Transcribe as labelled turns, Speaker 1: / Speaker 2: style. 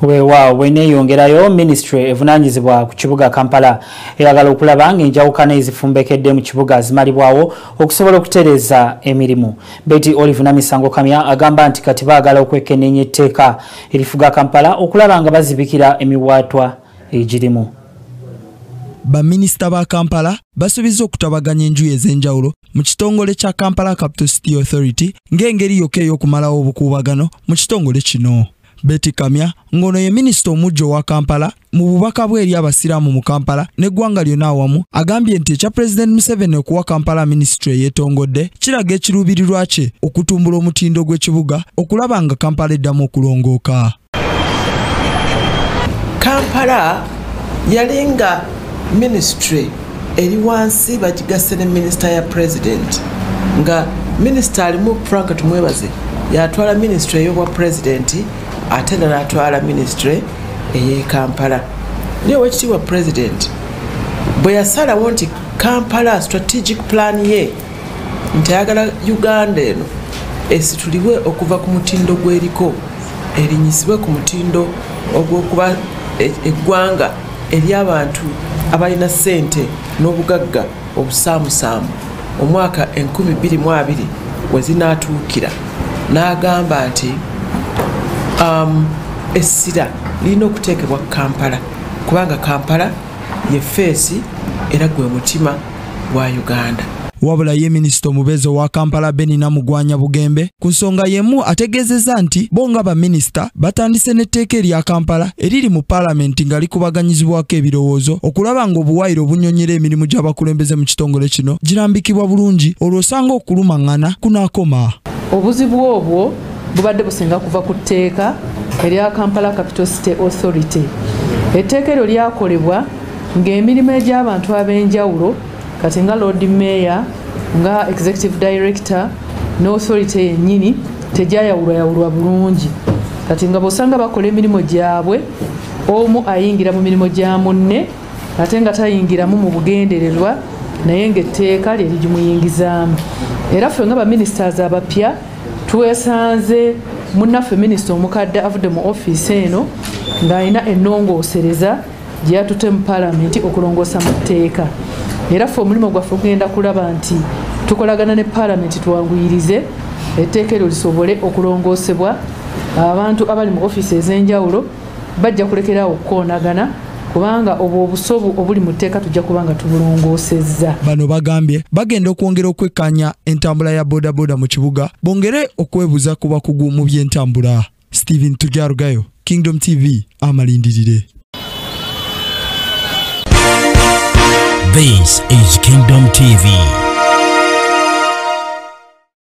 Speaker 1: Wewa weneyongerayo Minisitule evunaanyizibwa ku kibuga Kampala eyagala okulaba ng'enjawukana ezifumbekedde mu kibuga zimalibwawo okusobola okutereeza emirimu. Beti Olive Namisango Kamya agamba nti kati bagala okwekeneenya etteeka erifuga Kampala okulaba nga bazibikira emiwatwa egirimu.
Speaker 2: Baminisita ba Kampala basuubizza okutabaganya enjuyi ez'enjawulo mu kitongole kya Kampala Capital City Authority ng'engeri yokka ey'okumalawo obukuubagano mu kitongole kino. Beti Kamya ngono ye minisita omujjo wa Kampala mu bubaka bwe eri abasiraamu mu Kampala n'eggwanga lyonna awamu agambye nti ekya President Museveni okuwa Kampala Minisitule yeetongodde kiraga ekiruubirirwa kye okutumbula omutindo gw'ekibuga okulaba nga Kampala eddamu okulongooka.
Speaker 3: Kampala yalinga Minisitule eri wansi bagigase ne minisita ya President nga minisita alimu Frank tumwebaze yatwala Minisitule ey'obwa President ate n'atwala Minisitule ey'e Kampala. Niyo wekitiibwa President bwe yasalawo nti Kampala strategic plan ye nti ayagala Uganda eno esituliwe okuva ku mutindo gw'eriko erinyisibwe ku mutindo ogw'okuba eggwanga eri abantu abalina ssente n'obugagga obusaamusaamu omwaka 2022 we zinaatuukira n'agamba nti essira lirina okuteekebwa Kampala kubanga Kampala ye feesi era gwe mutima gwa Uganda.
Speaker 2: Wabula ye minisita omubeezi wa Kampala Beni Namugwanya Bugembe ku nsonga yemu ategeezezza nti bo nga baminisita batandise n'etteeka erya Kampala eriri mu Paalamenti nga likubaganyizibwako ebirowoozo okulaba ng'obuwaayiro obunyonyera emirimu gy'abakulembeze mu kitongole kino girambikibwa bulungi olwo osanga okulumaŋŋana kunaakoma.
Speaker 4: Obuzibu obwo bubadde businga kuva ku tteeka erya Kampala Capital City Authority. Etteeka eryo lyakolebwa ng'emirimu egy'abantu ab'enjawulo kati nga Lord Mayor nga Executive Director n'authority yennyini tegyayawulwayawulwa bulungi. Kati nga bosanga bakola emirimu gyabwe omu ayingira mu mirimu gya munne ate nga tayingiramu mu bugendererwa naye ng'etteeka lye ligimuyingizaamu. Era ffe nga baministers abapya twesanze munnaffe minisita omukadde avudde mu ofiisi eno ng'alina ennongoosereza gye yatutte mu Paalamenti okulongoosa mu tteeka. Era ffe omulimu gwaffe gugenda kulaba nti tukolagana ne Paalamenti tuwanguyirize etteeka eryo lisobole okulongoosebwa. Abantu abali mu ofiisi ez'enjawulo bajja kulekeraawo okukoonagana kubanga obwo obusobu obuli mu tteeka tujja kubanga tubulongoosezza.
Speaker 2: Bano bagambye bagenda okwongera okwekkaanya entambula ya bodaboda mu kibuga bongere okwebuuza ku bakugu mu by'entambula. Stephen Tujarugayo, Kingdom TV, amalindirire.
Speaker 5: This is Kingdom TV.